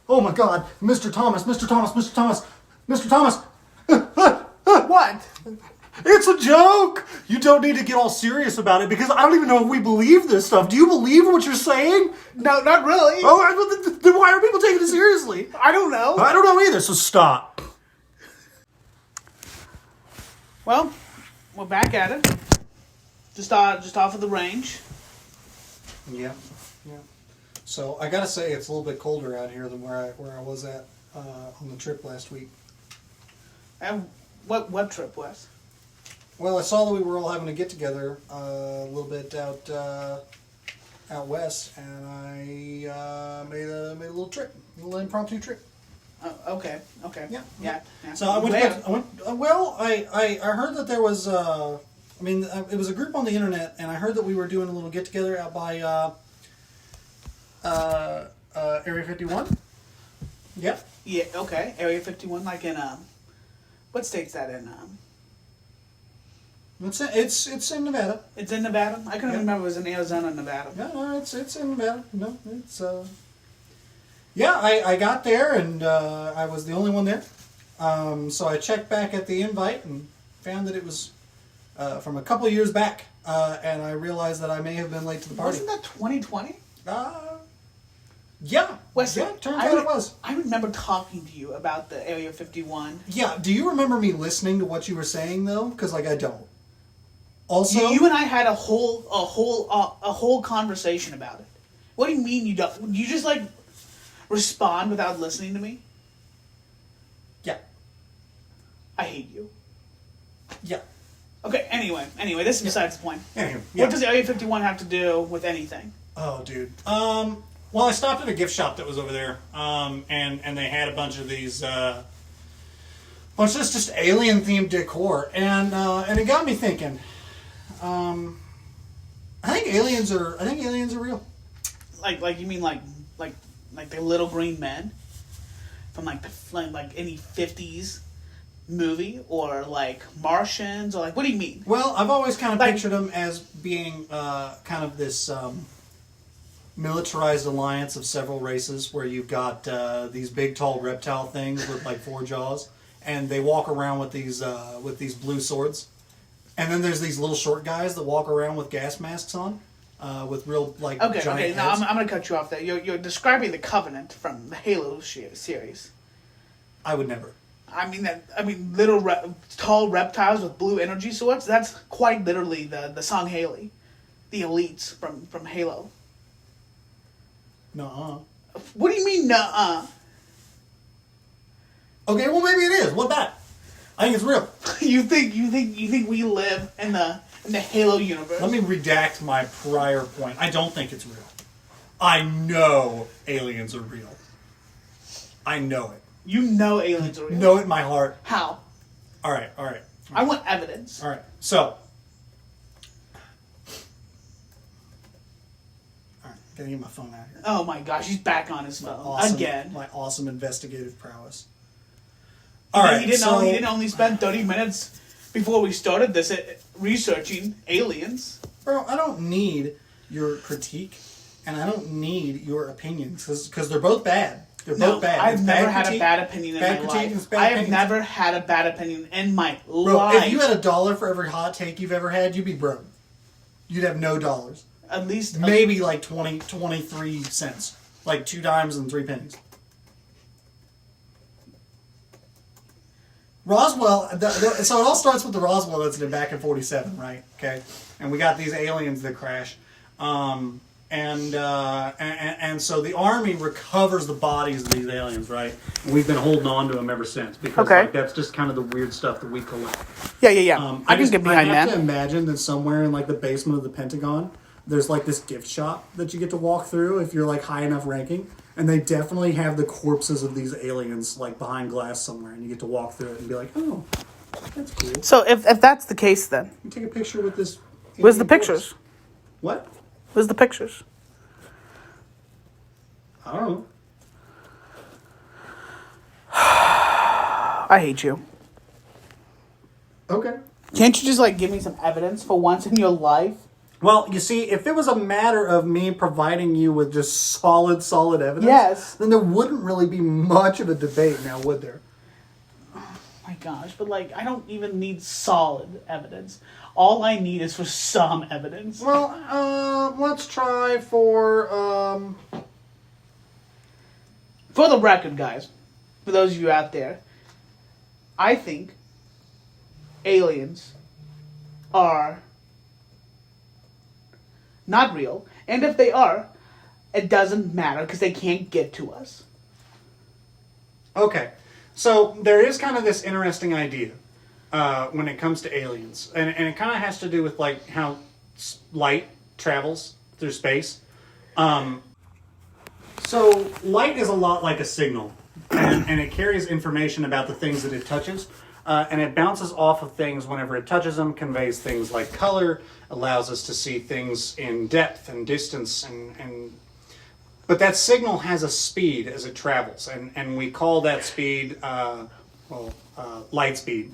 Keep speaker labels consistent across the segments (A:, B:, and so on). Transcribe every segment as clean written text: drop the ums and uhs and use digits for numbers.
A: Oh my God, Mr. Thomas, Mr. Thomas, Mr. Thomas, Mr. Thomas.
B: What?
A: It's a joke. You don't need to get all serious about it because I don't even know if we believe this stuff. Do you believe what you're saying?
B: No, not really.
A: Oh, then why are people taking it seriously?
B: I don't know.
A: I don't know either, so stop.
B: Well, we're back at it. Just off of the range.
A: Yeah. So I gotta say, it's a little bit colder out here than where I was at on the trip last week.
B: And what trip was?
A: Well, I saw that we were all having a get together a little bit out west, and I made a little trip, a little impromptu trip.
B: Okay. Yeah.
A: So I went. I heard that there was. It was a group on the internet, and I heard that we were doing a little get together out by Area 51. Yep.
B: Yeah. Okay. Area 51, like in what state's that in?
A: It's in Nevada.
B: It's in Nevada. I couldn't remember if it was in Arizona, or Nevada.
A: No, it's in Nevada. No, it's Yeah, I got there and I was the only one there. So I checked back at the invite and found that it was from a couple of years back, and I realized that I may have been late to the party.
B: Wasn't that 2020?
A: Yeah.
B: Wesley,
A: yeah, turns out it was.
B: I remember talking to you about the Area 51.
A: Yeah, do you remember me listening to what you were saying though? Because I don't. Also,
B: you and I had a whole conversation about it. What do you mean you don't? You just like respond without listening to me?
A: Yeah.
B: I hate you.
A: Yeah.
B: Okay. Anyway, this is besides the point.
A: Anyway,
B: What does Area 51 have to do with anything?
A: Oh, dude. Well, I stopped at a gift shop that was over there, and they had a bunch of these, bunch of this just alien themed decor, and it got me thinking. I think aliens are real.
B: Like you mean like the little green men from like any 50s movie, or like Martians, or like what do you mean?
A: Well, I've always kind of pictured them as being kind of this militarized alliance of several races, where you've got these big tall reptile things with like 4 jaws, and they walk around with these blue swords. And then there's these little short guys that walk around with gas masks on, with real giant heads.
B: No, I'm going to cut you off there. You're describing the Covenant from the Halo series.
A: I would never.
B: I mean, tall reptiles with blue energy swords. That's quite literally the Sangheili, the elites from Halo.
A: Nuh-uh.
B: What do you mean, nuh-uh?
A: Okay, well maybe it is. What about? I think it's real.
B: You think we live in the Halo universe?
A: Let me redact my prior point. I don't think it's real. I know aliens are real. I know it.
B: You know aliens are real.
A: Know it in my heart.
B: How?
A: All right.
B: I want evidence.
A: All right. So. All right. Gotta get my phone out here.
B: Oh my gosh, he's back on his phone again.
A: My awesome investigative prowess.
B: He didn't only spend 30 minutes before we started this researching aliens.
A: Bro, I don't need your critique, and I don't need your opinions, because they're both bad. They're both bad.
B: I've never had a bad opinion in my life. I have never had a bad opinion in my life.
A: If you had $1 for every hot take you've ever had, you'd be broke. You'd have no dollars.
B: At least...
A: Maybe like 23 cents. Like 2 dimes and 3 pennies. Roswell, so it all starts with the Roswell incident back in 47, right? Okay, and we got these aliens that crash, and so the Army recovers the bodies of these aliens, right? And we've been holding on to them ever since, because that's just kind of the weird stuff that we collect.
B: Yeah. I can get behind that.
A: I have to imagine that somewhere in like the basement of the Pentagon, there's like this gift shop that you get to walk through if you're like high enough ranking. And they definitely have the corpses of these aliens like behind glass somewhere, and you get to walk through it and be like, "Oh, that's cool."
B: So if that's the case, then
A: you take a picture with this.
B: Where's the pictures?
A: What?
B: Where's the pictures?
A: I don't know.
B: I hate you.
A: Okay.
B: Can't you just like give me some evidence for once in your life?
A: Well, you see, if it was a matter of me providing you with just solid evidence,
B: Yes.
A: then there wouldn't really be much of a debate now, would there?
B: My gosh, but like I don't even need solid evidence. All I need is for some evidence.
A: Well, let's try for,
B: For the record, guys, for those of you out there, I think aliens are not real, and if they are, it doesn't matter because they can't get to us.
A: Okay, so there is kind of this interesting idea when it comes to aliens, and it kind of has to do with like how light travels through space. So light is a lot like a signal, and it carries information about the things that it touches, and it bounces off of things whenever it touches them, conveys things like color, allows us to see things in depth and distance, but that signal has a speed as it travels, and we call that speed, light speed.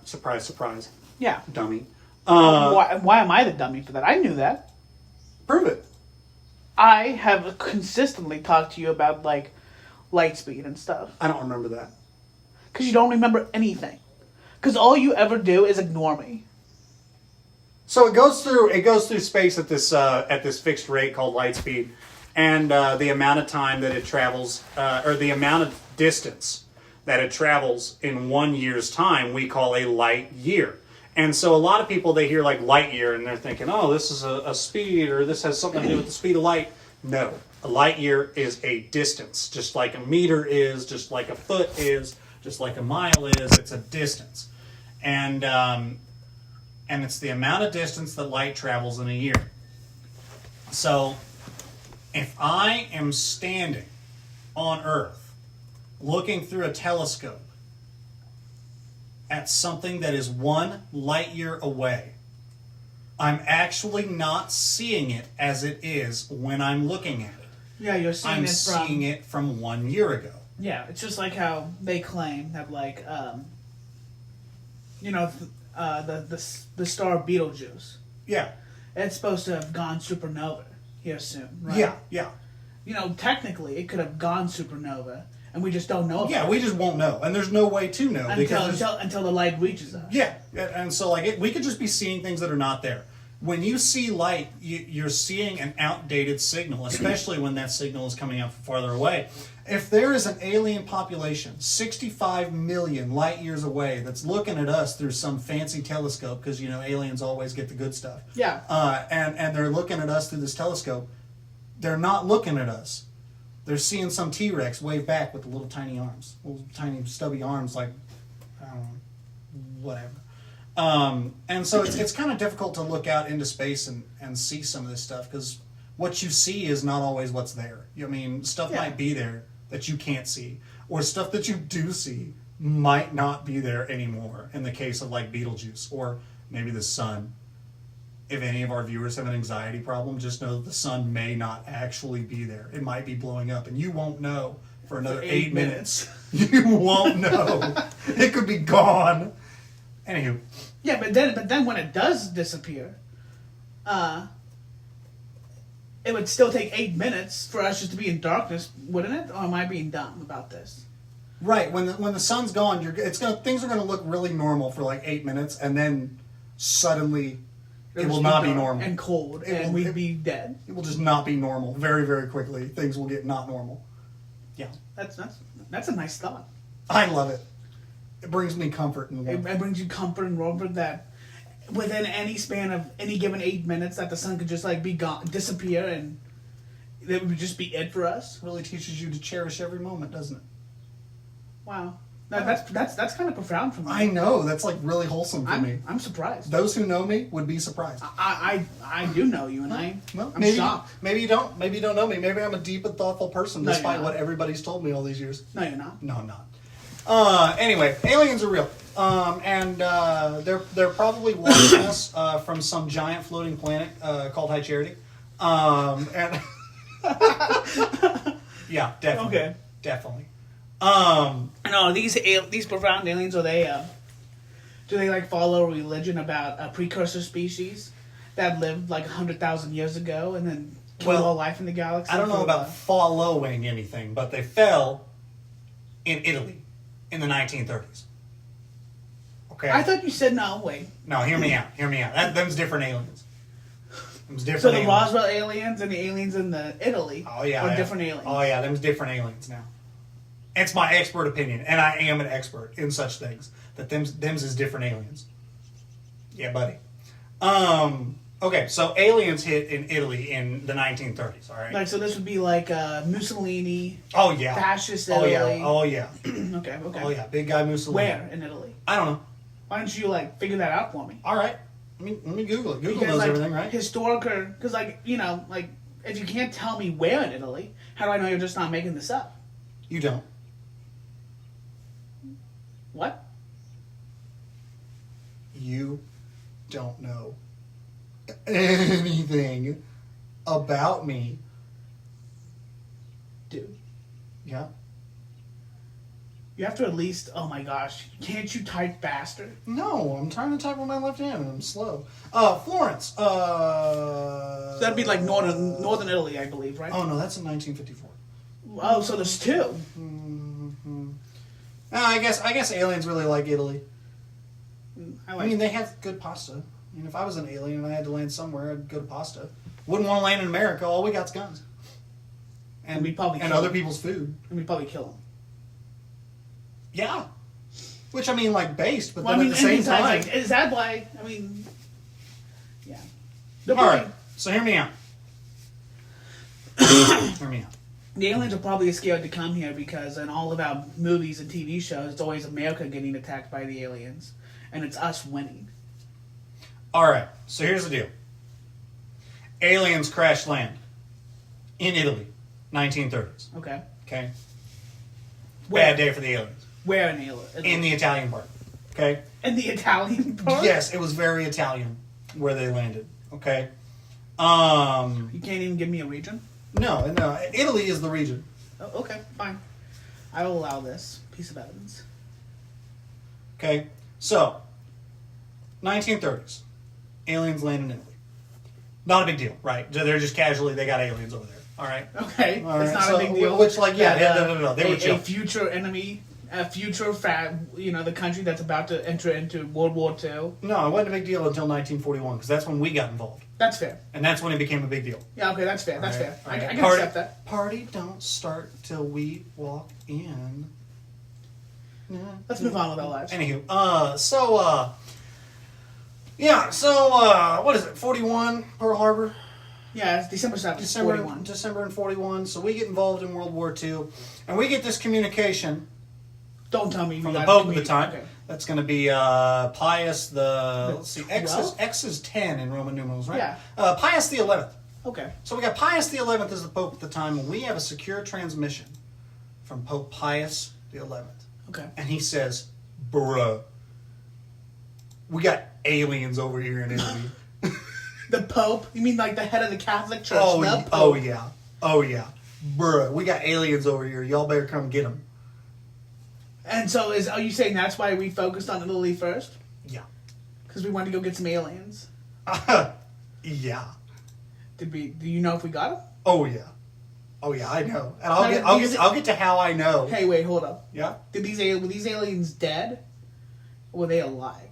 A: Surprise, surprise,
B: Yeah.
A: dummy.
B: Why am I the dummy for that? I knew that.
A: Prove it.
B: I have consistently talked to you about like light speed and stuff
A: I don't remember that.
B: because you don't remember anything. Because all you ever do is ignore me.
A: So it goes through space at this fixed rate called light speed, and the amount of time that it travels, or the amount of distance that it travels in 1 year's time, we call a light year. And so a lot of people, they hear like light year and they're thinking, oh, this is a speed, or this has something to do with the speed of light. No, a light year is a distance, just like a meter is, just like a foot is, just like a mile is. It's a distance, and it's the amount of distance that light travels in a year. So if I am standing on Earth looking through a telescope at something that is 1 light year away, I'm actually not seeing it as it is when I'm looking at it.
B: Yeah, you're seeing
A: I'm
B: it from.
A: seeing it from 1 year ago.
B: Yeah, it's just like how they claim that like the star Betelgeuse.
A: Yeah.
B: It's supposed to have gone supernova here soon, right?
A: Yeah.
B: Technically it could have gone supernova, and we just don't know. About
A: Yeah, we just won't know, and there's no way to know
B: until the light reaches us.
A: Yeah, and so we could just be seeing things that are not there. When you see light, you're seeing an outdated signal, especially when that signal is coming out from farther away. If there is an alien population 65 million light years away that's looking at us through some fancy telescope, because aliens always get the good stuff.
B: Yeah.
A: And they're looking at us through this telescope, they're not looking at us. They're seeing some T-Rex wave back with the little tiny arms, little tiny stubby arms, like, I don't know, whatever. And so it's kind of difficult to look out into space and see some of this stuff, because what you see is not always what's there. I mean, stuff might be there that you can't see, or stuff that you do see might not be there anymore, in the case of like Betelgeuse, or maybe the sun. If any of our viewers have an anxiety problem, just know that the sun may not actually be there. It might be blowing up, and you won't know for another 8 minutes. You won't know. It could be gone. Anywho.
B: Yeah, but then when it does disappear, it would still take 8 minutes for us just to be in darkness, wouldn't it? Or am I being dumb about this?
A: Right. When the sun's gone, things are gonna look really normal for like 8 minutes, and then suddenly it will not be normal
B: and cold, and we'd be dead.
A: It will just not be normal. Very, very quickly, things will get not normal. Yeah.
B: That's a nice thought.
A: I love it. It brings me comfort and warmth.
B: It brings you comfort and warmth that within any span of any given 8 minutes that the sun could just like be gone, disappear, and that would just be it for us.
A: Really teaches you to cherish every moment, doesn't it?
B: Wow. That's kind of profound for me.
A: I know. That's like really wholesome for me.
B: I'm surprised.
A: Those who know me would be surprised.
B: I do know you, and I'm shocked.
A: Maybe you don't. Maybe you don't know me. Maybe I'm a deep and thoughtful person,
B: No,
A: despite
B: you're
A: what
B: not.
A: everybody's told me all these years.
B: No, you're not.
A: No, I'm not. Anyway, aliens are real, and they're probably watching us from some giant floating planet called High Charity. And yeah, definitely,
B: Okay.
A: definitely.
B: No, these profound aliens, do they like follow a religion about precursor species that lived like 100,000 years ago and then killed
A: Well,
B: all life in the galaxy.
A: I don't know
B: for,
A: about following anything, but they fell in Italy in the 1930s. Okay.
B: I thought you said no. Wait.
A: No, hear me out. Hear me out. Them's different aliens. Them's different.
B: So the
A: aliens.
B: Roswell aliens and the aliens in the Italy
A: Oh yeah.
B: are
A: yeah.
B: different aliens.
A: Oh yeah, them's different aliens now. It's my expert opinion, and I am an expert in such things. That them's is different aliens. Yeah, buddy. Okay, so aliens hit in Italy in the 1930s. All right.
B: Like, so this would be like Mussolini,
A: Oh yeah.
B: fascist
A: Oh
B: Italy.
A: yeah. Oh yeah.
B: Okay.
A: Oh yeah. Big guy Mussolini.
B: Where in Italy?
A: I don't know.
B: Why don't you like figure that out for me?
A: All right. Let me Google it. Google
B: Because
A: knows
B: like
A: everything, right?
B: historical, because like like if you can't tell me where in Italy, how do I know you're just not making this up?
A: You don't.
B: What?
A: You don't know anything about me.
B: Dude,
A: Yeah.
B: you have to at least. Oh my gosh, can't you type faster?
A: No, I'm trying to type with my left hand and I'm slow. Florence.
B: So that'd be like northern Italy, I believe, right?
A: Oh no, that's in 1954.
B: Oh, so there's two.
A: Mm-hmm. I guess aliens really like Italy. I mean, they have good pasta. I mean, if I was an alien and I had to land somewhere, I'd go to pasta. Wouldn't want to land in America. All we got's guns. And
B: we'd probably
A: and
B: kill
A: other
B: them.
A: people's food.
B: And we'd probably kill them.
A: Yeah. Which I mean, like based, but
B: Well,
A: then
B: I mean,
A: at the same time.
B: like, is that why? I mean, yeah.
A: All right. So hear me out. Hear me out.
B: The aliens are probably scared to come here because in all of our movies and TV shows, it's always America getting attacked by the aliens, and it's us winning.
A: All right. So here's the deal. Aliens crash land in Italy, 1930s.
B: Okay.
A: Okay.
B: Where?
A: Bad day for the aliens.
B: Where in Italy?
A: In the Italian part. Okay.
B: In the Italian part?
A: Yes, it was very Italian where they landed. Okay.
B: You can't even give me a region?
A: No. Italy is the region.
B: Oh, okay, fine. I will allow this piece of evidence.
A: Okay. So, 1930s. Aliens land in Italy. Not a big deal, right? They're just casually, they got aliens over there. All right.
B: Okay,
A: All
B: it's
A: right,
B: not
A: so-
B: a big deal.
A: which, like, yeah,
B: that,
A: no, they were chill.
B: a future enemy, a future the country that's about to enter into World War II.
A: No, it wasn't a big deal until 1941 because that's when we got involved.
B: That's fair.
A: And that's when it became a big deal.
B: Yeah, okay, that's fair. That's
A: All right,
B: fair.
A: all
B: I
A: right.
B: can
A: Party-
B: accept that.
A: Party don't start till we walk in.
B: Let's move on with our lives.
A: Anywho, what is it? 41 Pearl Harbor,
B: Yeah, it's December 7th, 41.
A: December in 41. So we get involved in World War II, and we get this communication
B: Don't tell me.
A: from
B: we
A: the
B: got
A: Pope at the
B: community.
A: time.
B: Okay.
A: That's going to be Pius the. Let's see, X is 10 in Roman numerals, right?
B: Yeah.
A: Pius the 11th.
B: Okay.
A: So we got Pius the 11th as the Pope at the time, and we have a secure transmission from Pope Pius the 11th.
B: Okay.
A: And he says, bruh, we got aliens over here in Italy.
B: The Pope? You mean like the head of the Catholic Church?
A: Oh,
B: the
A: yeah.
B: Pope.
A: Oh, yeah. Bruh, we got aliens over here. Y'all better come get them.
B: And so, are you saying that's why we focused on Italy first?
A: Yeah.
B: Because we wanted to go get some aliens.
A: Yeah.
B: Do you know if we got them?
A: Oh, yeah. Oh, yeah, I know. And
B: Now,
A: I'll get to how I know.
B: Hey, wait, hold up.
A: Yeah?
B: Were these aliens dead? Or were they alive?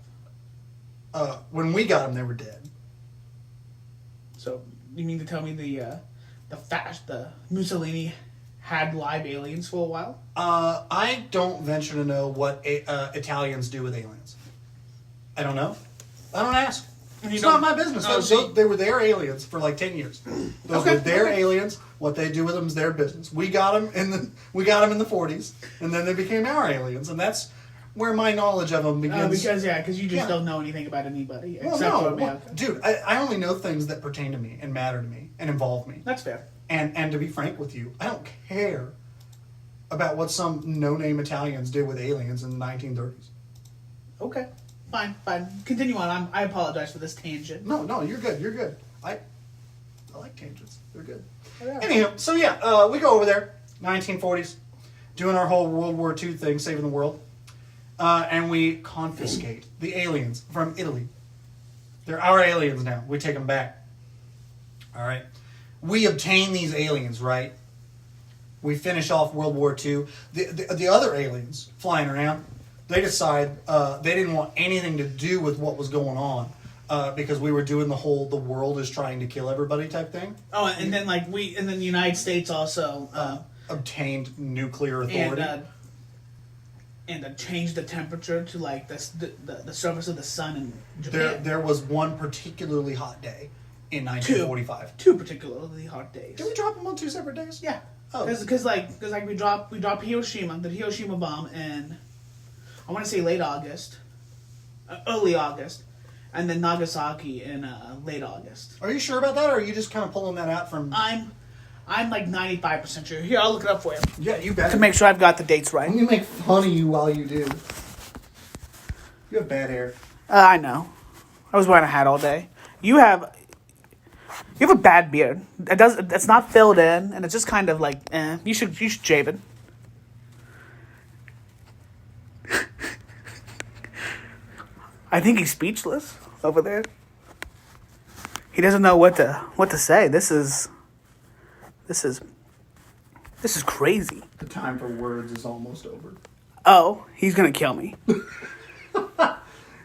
A: When we got them, they were dead.
B: So, you mean to tell me the Mussolini had live aliens for a while?
A: I don't venture to know what Italians do with aliens. I don't know. I don't ask. It's not my business. They were their aliens for like 10 years. Those were their aliens. What they do with them is their business. We got them in the 40s, and then they became our aliens, and that's where my knowledge of them begins.
B: Because you just don't know anything about anybody except for America.
A: Dude, I only know things that pertain to me and matter to me and involve me.
B: That's fair.
A: And to be frank with you, I don't care about what some no-name Italians did with aliens in the 1930s.
B: Okay. Fine. Continue on. I apologize for this tangent.
A: No, you're good. I like tangents. They're good.
B: Yeah.
A: Anyhow, so yeah, we go over there, 1940s, doing our whole World War II thing, saving the world, and we confiscate the aliens from Italy. They're our aliens now. We take them back. All right. We obtain these aliens, right? We finish off World War II. The other aliens flying around, they decide they didn't want anything to do with what was going on because we were doing the world is trying to kill everybody type thing.
B: Oh, and then the United States also
A: Obtained nuclear authority.
B: and changed the temperature to like the surface of the sun in Japan.
A: There was one particularly hot day in 1945.
B: Two particularly hot days.
A: Did we drop them on 2 separate days?
B: Yeah.
A: Oh.
B: Because we dropped Hiroshima, the Hiroshima bomb in, I want to say early August, and then Nagasaki in late August.
A: Are you sure about that, or are you just kind of pulling that out from?
B: I'm like 95% sure. Here, I'll look it up for you.
A: Yeah, you bet.
B: To make sure I've got the dates right.
A: I'm gonna make fun of you while you do. You have bad hair.
B: I know. I was wearing a hat all day. You have a bad beard. It's not filled in, and it's just kind of like, eh. You should shave it. I think he's speechless over there. He doesn't know what to say. This is crazy.
A: The time for words is almost over.
B: Oh, he's gonna kill me.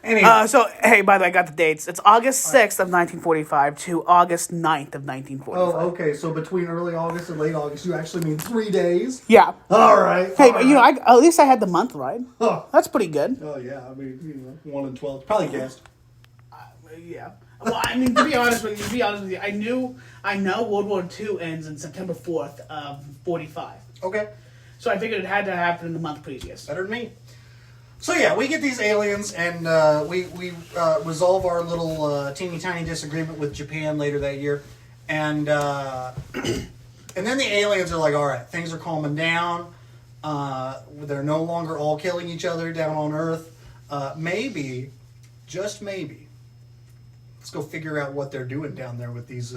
A: Anyway,
B: So, hey, by the way, I got the dates. It's August 6th of 1945 to August 9th of 1945.
A: oh, okay. So between early August and late August, you actually mean 3 days.
B: Yeah.
A: All right.
B: Hey,
A: all
B: but
A: right.
B: at least I had the month right.
A: Oh.
B: That's pretty good.
A: Oh yeah. I mean, 1 in 12. Probably guessed.
B: Yeah. Well, I mean, to be honest with you, I know World War II ends on September 4th of 45.
A: Okay.
B: So I figured it had to happen in the month previous.
A: Better than me. So yeah, we get these aliens, and we resolve our little teeny tiny disagreement with Japan later that year, and then the aliens are like, all right, things are calming down. They're no longer all killing each other down on Earth. Maybe, just maybe, let's go figure out what they're doing down there with these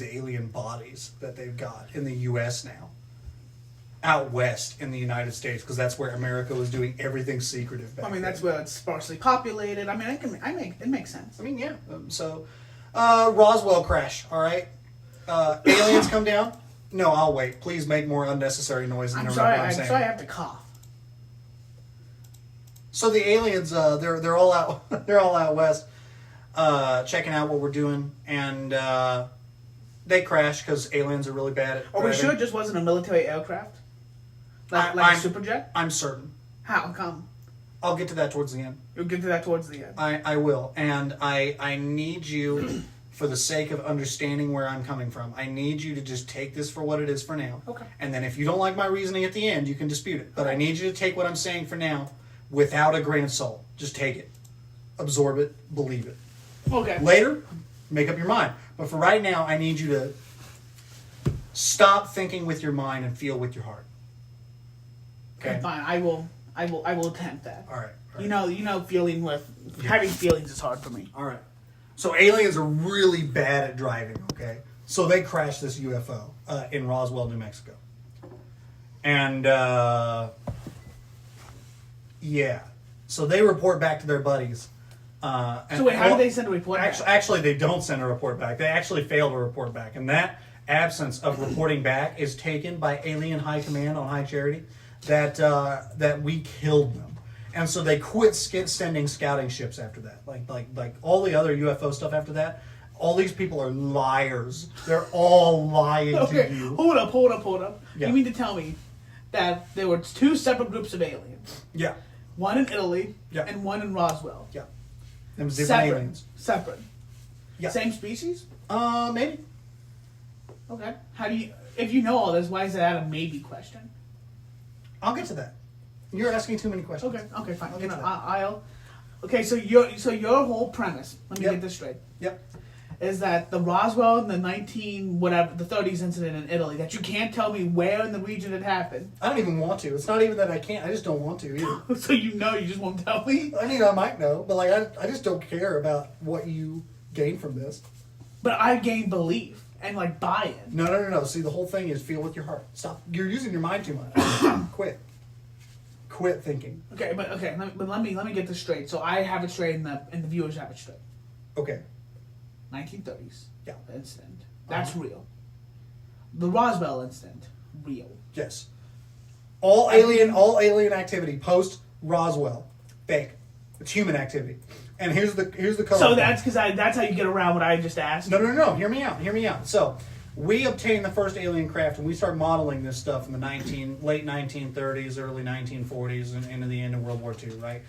A: alien bodies that they've got in the U.S. now. Out west in the United States, because that's where America was doing everything secretive back
B: I mean,
A: then.
B: that's where it's sparsely populated. I mean, it makes sense.
A: I mean, yeah. Roswell crash, all right? Aliens come down? No, I'll wait. Please make more unnecessary noise and
B: I'm
A: interrupt
B: sorry.
A: what I'm
B: I'm
A: saying.
B: sorry. I have to cough.
A: So the aliens, they're all out. They're all out west, checking out what we're doing, and they crash because aliens are really bad at.
B: Are we
A: driving.
B: sure it just wasn't a military aircraft? Like a super jet?
A: I'm certain.
B: How come?
A: I'll get to that towards the end.
B: You'll get to that towards the end.
A: I will, and I need you, for the sake of understanding where I'm coming from, I need you to just take this for what it is for now.
B: Okay.
A: And then if you don't like my reasoning at the end, you can dispute it. But I need you to take what I'm saying for now without a grain of salt. Just take it. Absorb it. Believe it.
B: Okay.
A: Later, make up your mind. But for right now, I need you to stop thinking with your mind and feel with your heart.
B: Okay, fine. I will attempt that.
A: All right.
B: You know, having feelings is hard for me.
A: All right. So aliens are really bad at driving, okay? So they crash this UFO in Roswell, New Mexico. And, yeah. So they report back to their buddies.
B: So wait, how do they send a report back?
A: Actually, they don't send a report back. They actually fail to report back. And that absence of reporting back is taken by Alien High Command on High Charity that we killed them. And so they quit sending scouting ships after that. Like all the other UFO stuff after that, all these people are liars. They're all lying
B: Okay,
A: to you.
B: hold up.
A: Yeah.
B: You mean to tell me that there were two separate groups of aliens?
A: Yeah.
B: One in Italy
A: Yeah.
B: and one in Roswell.
A: Yeah. Them different aliens.
B: Separate.
A: Yeah.
B: Same species?
A: Maybe.
B: Okay. How do you, if you know all this, why is that a maybe question?
A: I'll get to that. You're asking too many questions.
B: Okay, fine.
A: I'll get to that.
B: I'll. Okay, so your whole premise. Let me
A: Yep.
B: get this straight.
A: Yep.
B: Is that the Roswell and the 30s incident in Italy, that you can't tell me where in the region it happened?
A: I don't even want to. It's not even that I can't. I just don't want to either.
B: So you just won't tell me?
A: I mean, I might know, but like, I just don't care about what you gain from this.
B: But I gain belief and like buy-in.
A: No. See, the whole thing is feel with your heart. Stop. You're using your mind too much. Quit thinking.
B: Okay, but let me get this straight. So I have it straight and the viewers have it straight.
A: Okay.
B: 1930s.
A: Yeah.
B: Incident. That's real. The Roswell incident, real.
A: Yes. All alien activity post Roswell, fake. It's human activity. And here's the color.
B: So that's because that's how you get around what I just asked.
A: No. Hear me out. So we obtained the first alien craft, and we start modeling this stuff in the late 1930s, early 1940s, and into the end of World War II. Right?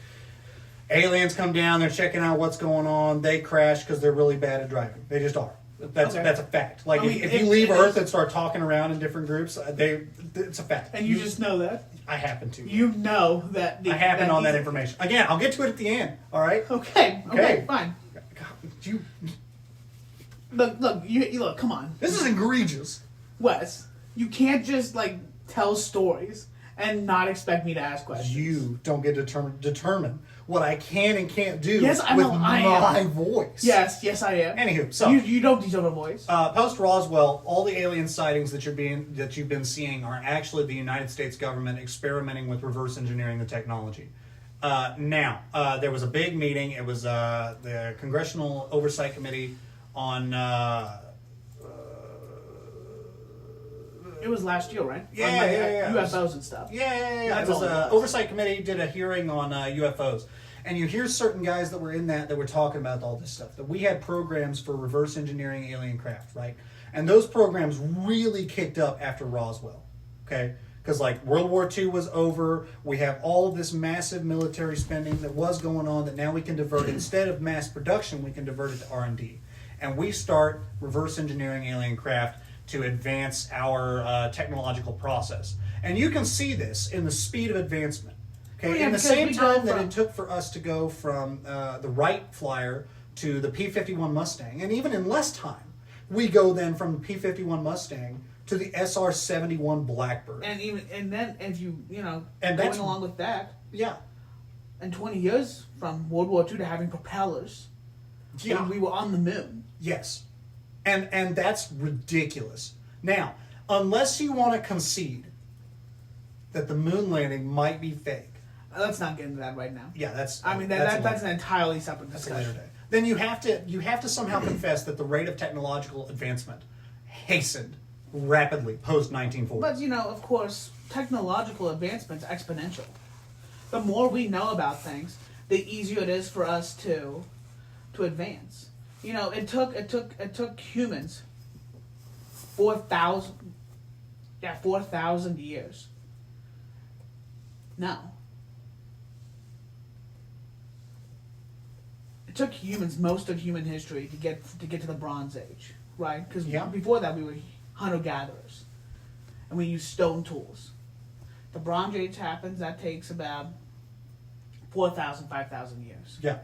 A: Aliens come down. They're checking out what's going on. They crash because they're really bad at driving. They just are. That's a fact. Like, if you leave Earth and start talking around in different groups, it's a fact.
B: And you just know that?
A: I happen to.
B: You know that.
A: I happen on that information. Again, I'll get to it at the end. All right.
B: Okay. Fine.
A: God,
B: Look. Come on,
A: this is egregious.
B: Wes. You can't just tell stories and not expect me to ask questions.
A: You don't get to determine what I can and can't do
B: Yes, I
A: with
B: know,
A: my voice.
B: Yes, I am.
A: Anywho, so
B: you don't deserve a voice.
A: Post Roswell, all the alien sightings that you've been seeing are actually the United States government experimenting with reverse engineering the technology. Now, there was a big meeting. It was the Congressional Oversight Committee on.
B: It was last year, right?
A: Yeah.
B: UFOs and stuff.
A: Yeah. It was Oversight Committee did a hearing on UFOs. And you hear certain guys that were in that were talking about all this stuff. That we had programs for reverse engineering alien craft, right? And those programs really kicked up after Roswell, okay? Because World War II was over. We have all of this massive military spending that was going on that now we can divert. Instead of mass production, we can divert it to R&D. And we start reverse engineering alien craft to advance our technological process. And you can see this in the speed of advancement. Okay, in the same time that it took for us to go from the Wright Flyer to the P-51 Mustang, and even in less time, we go then from the P-51 Mustang to the SR-71 Blackbird.
B: And then if you
A: and
B: going along with that,
A: yeah,
B: and 20 years from World War II to having propellers, we were on the moon.
A: Yes. And that's ridiculous. Now, unless you want to concede that the moon landing might be fake.
B: Let's not get into that right now.
A: Yeah, that's
B: an entirely separate discussion.
A: That's a later day. Then you have to somehow confess that the rate of technological advancement hastened rapidly post 1940.
B: But of course, technological advancement's exponential. The more we know about things, the easier it is for us to advance. It took humans 4,000 years. No. It took humans most of human history to get to the Bronze Age, right? Because before that we were hunter-gatherers, and we used stone tools. The Bronze Age happens. That takes about 4,000, 5,000 years.
A: Yeah.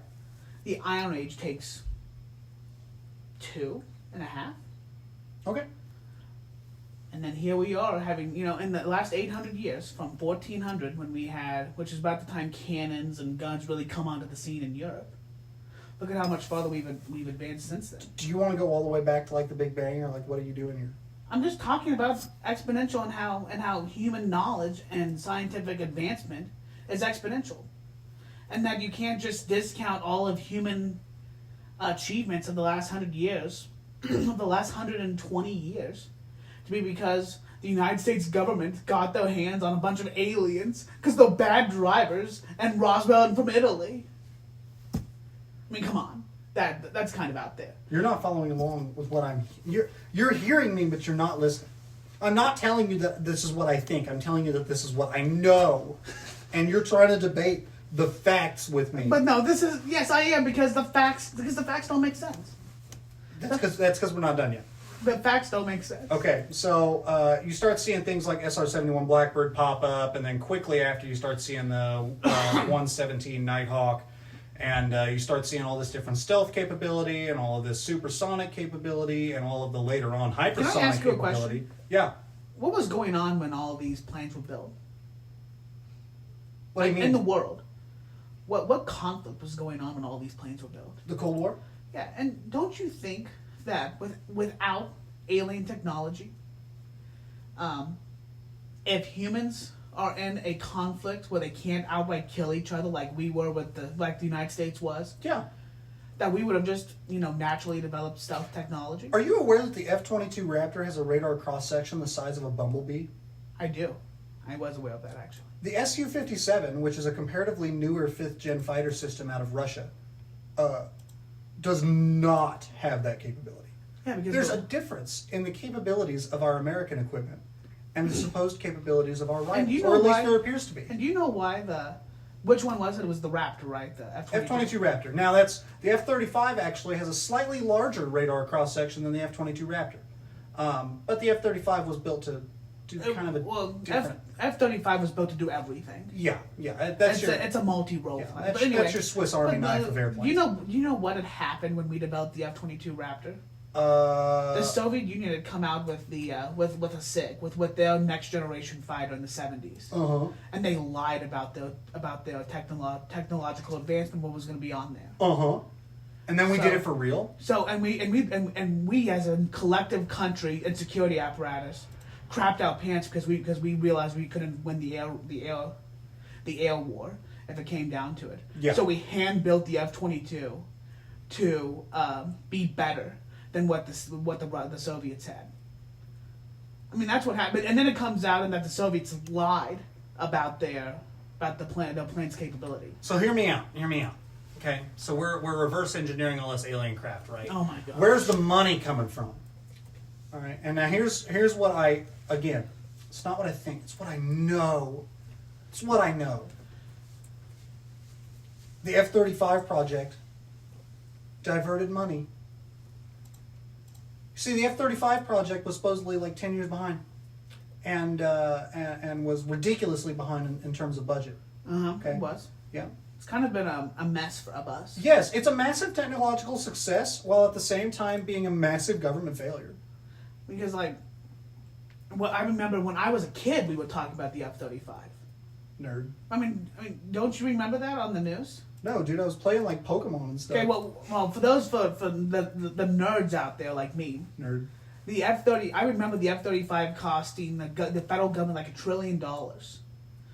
B: The Iron Age takes 2.5.
A: Okay.
B: And then here we are having, in the last 800 years, from 1400 which is about the time cannons and guns really come onto the scene in Europe. Look at how much farther we've advanced since then.
A: Do you want to go all the way back to the Big Bang, or what are you doing here?
B: I'm just talking about exponential and how human knowledge and scientific advancement is exponential. And that you can't just discount all of human achievements of the last 100 years, of the last 120 years, to be because the United States government got their hands on a bunch of aliens because they're bad drivers and Roswell and from Italy. I mean, come on. That's kind of out there.
A: You're not following along with what you're hearing me, but you're not listening. I'm not telling you that this is what I think. I'm telling you that this is what I know. And you're trying to debate the facts with me.
B: But no, yes, I am, because the facts don't make sense.
A: That's because we're not done yet.
B: The facts don't make sense.
A: Okay, so you start seeing things like SR-71 Blackbird pop up, and then quickly after you start seeing the 117 Nighthawk, and you start seeing all this different stealth capability, and all of this supersonic capability, and all of the later on hypersonic capability.
B: Can I ask you a question?
A: Yeah.
B: What was going on when all these planes were built?
A: What do you mean?
B: In the world. What conflict was going on when all these planes were built?
A: The Cold War?
B: Yeah, and don't you think that without alien technology, if humans are in a conflict where they can't outright kill each other like we were like the United States was,
A: Yeah.
B: that we would have just, naturally developed stealth technology?
A: Are you aware that the F-22 Raptor has a radar cross-section the size of a bumblebee?
B: I do. I was aware of that, actually.
A: The Su-57, which is a comparatively newer 5th-gen fighter system out of Russia, does not have that capability.
B: Yeah, because
A: There's a difference in the capabilities of our American equipment and the supposed capabilities of our rivals,
B: you know
A: or at least
B: why-
A: there appears to be.
B: And do you know why which one was it? It was the Raptor, right? The F-22.
A: F-22 Raptor. Now that's the F-35 actually has a slightly larger radar cross section than the F-22 Raptor, but the F-35 was built to do kind of a different.
B: F-35 was built to do everything.
A: Yeah, that's
B: It's a multi-role
A: yeah,
B: fighter.
A: that's,
B: But anyway,
A: that's your Swiss Army knife of airplanes.
B: You know what had happened when we developed the F-22 Raptor?
A: Uh,
B: The Soviet Union had come out with the with a SIG with their next generation fighter in the 70s, and they lied about their technological advancement, what was going to be on there.
A: And then we
B: So-
A: did it for real.
B: So and we as a collective country and security apparatus crapped out pants because we realized we couldn't win the air war if it came down to it.
A: Yeah.
B: So we hand built the F-22 to be better than what the Soviets had. I mean, that's what happened, and then it comes out and that the Soviets lied about the plane's capability.
A: So hear me out. Okay, so we're reverse engineering all this alien craft, right?
B: Oh my God.
A: Where's the money coming from? All right, and now here's what again, it's not what I think, it's what I know. It's what I know. The F-35 project diverted money. See, the F-35 project was supposedly like 10 years behind, and was ridiculously behind in terms of budget. Okay.
B: It was.
A: Yeah.
B: It's kind of been a mess of us.
A: Yes, it's a massive technological success while at the same time being a massive government failure.
B: Because I remember when I was a kid, we would talk about the F-35.
A: Nerd.
B: I mean, don't you remember that on the news?
A: No, dude, I was playing like Pokemon and stuff.
B: Okay, well, for the nerds out there like me,
A: Nerd.
B: the F-30. I remember the F-35 costing the federal government like $1 trillion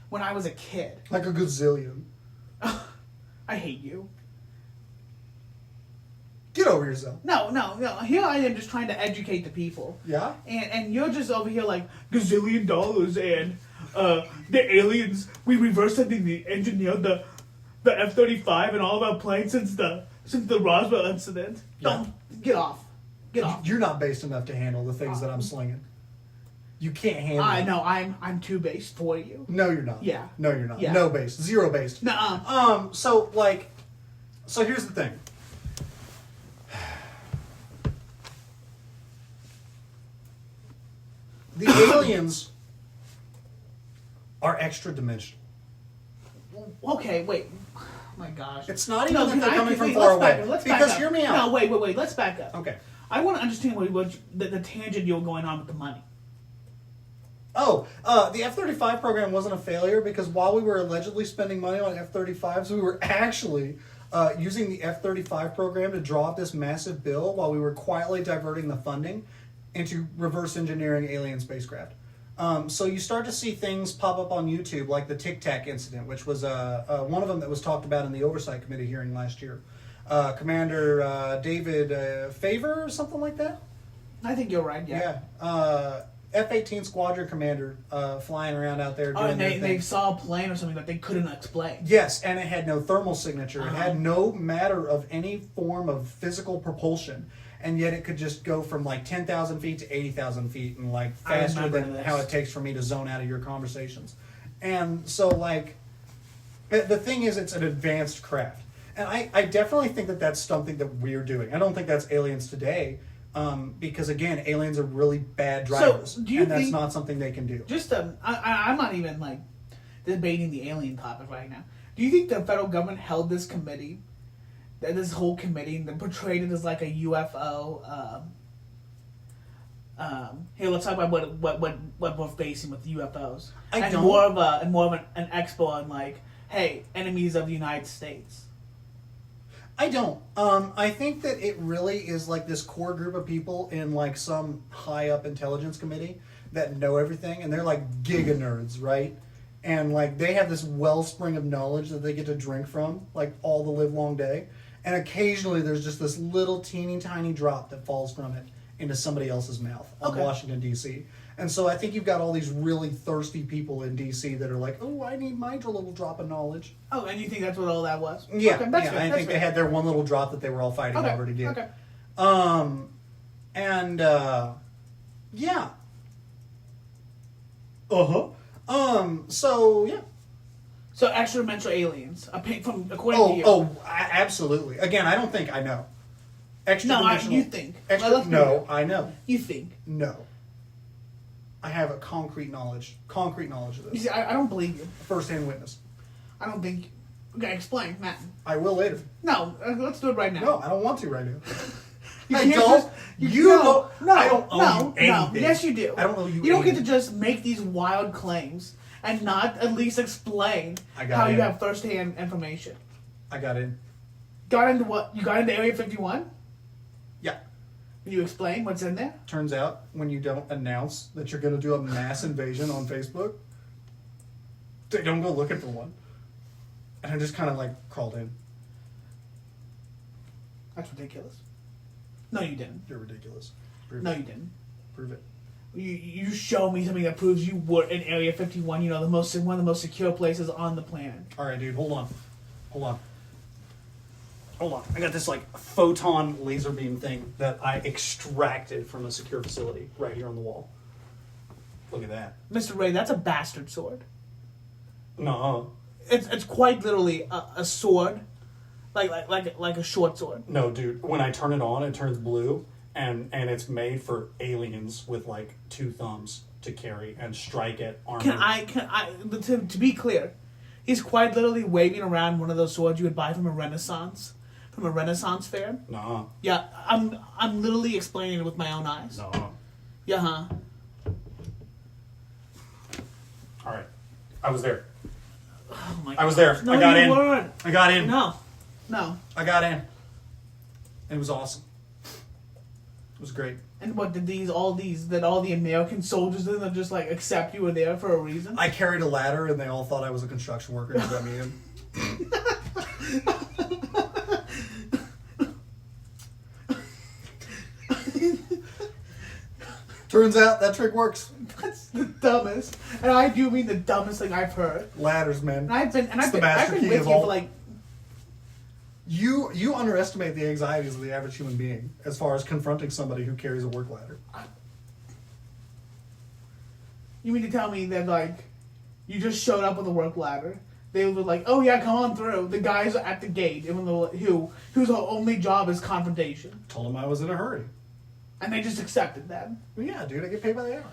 B: when I was a kid.
A: Like a gazillion.
B: I hate you.
A: Get over yourself.
B: No. Here I am just trying to educate the people.
A: Yeah?
B: And you're just over here like $1 gazillion and the aliens. We reverse engineered the F-35 and all of our planes since the Roswell incident.
A: Yeah.
B: Don't get off. Get off.
A: You're not based enough to handle the things that I'm slinging. You can't handle
B: I
A: it.
B: know I'm too based for you.
A: No, you're not.
B: Yeah.
A: No, you're not.
B: Yeah.
A: No based. Zero based.
B: Nuh-uh.
A: So here's the thing. The aliens are extra dimensional.
B: Okay, wait. Oh my gosh.
A: It's not even that
B: can
A: they're
B: I-
A: coming from
B: wait,
A: far
B: let's back
A: away.
B: up, let's back
A: Because
B: up.
A: hear me out.
B: No, wait. Let's back up.
A: Okay.
B: I want to understand the tangent you're going on with the money.
A: The F-35 program wasn't a failure because while we were allegedly spending money on F-35s, we were actually using the F-35 program to draw up this massive bill while we were quietly diverting the funding into reverse engineering alien spacecraft. So you start to see things pop up on YouTube like the Tic Tac incident, which was one of them that was talked about in the Oversight Committee hearing last year. Commander David Favor or something like that?
B: I think you're right. Yeah.
A: Yeah. F-18 Squadron Commander flying around out there doing
B: Oh, and
A: their
B: they
A: thing.
B: saw a plane or something that they couldn't explain.
A: Yes, and it had no thermal signature. It
B: Uh-huh.
A: had no matter of any form of physical propulsion. And yet it could just go from like 10,000 feet to 80,000 feet and like
B: I
A: faster
B: remember
A: than
B: this.
A: how it takes for me to zone out of your conversations. And so like, the thing is it's an advanced craft. And I definitely think that that's something that we're doing. I don't think that's aliens today. Because again, aliens are really bad drivers.
B: do you
A: and that's
B: think-
A: not something they can do.
B: Just I'm not even like debating the alien topic right now. Do you think the federal government held this committee, this whole committee, and portrayed it as like a UFO? Here, let's talk about what we're facing with UFOs.
A: I don't.
B: More of an expo on like, hey, enemies of the United States.
A: I don't. I think that it really is like this core group of people in like some high up intelligence committee that know everything, and they're like giga nerds, right? And like they have this wellspring of knowledge that they get to drink from like all the live long day, and occasionally there's just this little teeny tiny drop that falls from it into somebody else's mouth on
B: Okay.
A: Washington, D.C. And so I think you've got all these really thirsty people in D.C. that are like, oh, I need my little drop of knowledge.
B: Oh, and you think that's what all that was?
A: Yeah,
B: Okay, that's
A: yeah.
B: fair,
A: I
B: that's
A: think they
B: fair.
A: had their one little drop that they were all fighting
B: Okay,
A: over to get.
B: okay.
A: And yeah. So yeah.
B: So extraterrestrial aliens, according to you.
A: Absolutely. Again, I don't think I know.
B: You think. Let's be
A: No,
B: real.
A: I know.
B: You think.
A: No. I have a concrete knowledge of
B: You
A: this.
B: see, I don't believe you.
A: First-hand witness.
B: I don't think. Okay, explain, Matt.
A: I will later.
B: No, let's do it right now.
A: No, I don't want to right now.
B: You
A: I
B: can't
A: don't.
B: just-
A: No,
B: no,
A: I don't owe
B: no,
A: you anything.
B: Yes, you do.
A: I don't owe you
B: You don't get to
A: anything.
B: just make these wild claims and not at least explain
A: I got
B: how
A: in.
B: you have first-hand information.
A: I got in.
B: Got into what? You got into Area 51?
A: Yeah.
B: Can you explain what's in there?
A: Turns out when you don't announce that you're going to do a mass invasion on Facebook, they don't go looking for one. And I just kind of like crawled in.
B: That's ridiculous. No, you didn't.
A: You're ridiculous. Prove
B: No,
A: it.
B: you didn't.
A: Prove it.
B: You show me something that proves you were in Area 51. You know, one of the most secure places on the planet.
A: All right, dude. Hold on. I got this like photon laser beam thing that I extracted from a secure facility right here on the wall. Look at that.
B: Mr. Ray, that's a bastard sword.
A: No.
B: It's quite literally a sword, like a short sword.
A: No, dude. When I turn it on, it turns blue, and it's made for aliens with like 2 thumbs to carry and strike at armor.
B: To be clear, he's quite literally waving around one of those swords you would buy from a Renaissance fair.
A: No.
B: Yeah, I'm literally explaining it with my own eyes.
A: No.
B: Yeah, huh?
A: All right. I was there.
B: Oh my
A: I was
B: gosh.
A: there.
B: No,
A: I got
B: you
A: in.
B: weren't.
A: I got in.
B: No.
A: I got in. It was awesome. It was great.
B: And what did all the American soldiers then just like accept you were there for a reason?
A: I carried a ladder, and they all thought I was a construction worker and let me in. Turns out that trick works.
B: That's the dumbest, and I do mean the dumbest thing I've heard.
A: Ladders, man.
B: And I've been
A: the master key
B: with
A: of
B: you
A: all.
B: for like
A: You underestimate the anxieties of the average human being as far as confronting somebody who carries a work ladder.
B: You mean to tell me that like you just showed up with a work ladder? They were like, "Oh yeah, come on through." The guys at the gate, even though whose only job is confrontation,
A: Told him I was in a hurry.
B: and they just accepted that.
A: Well, yeah, dude, I get paid by the hour.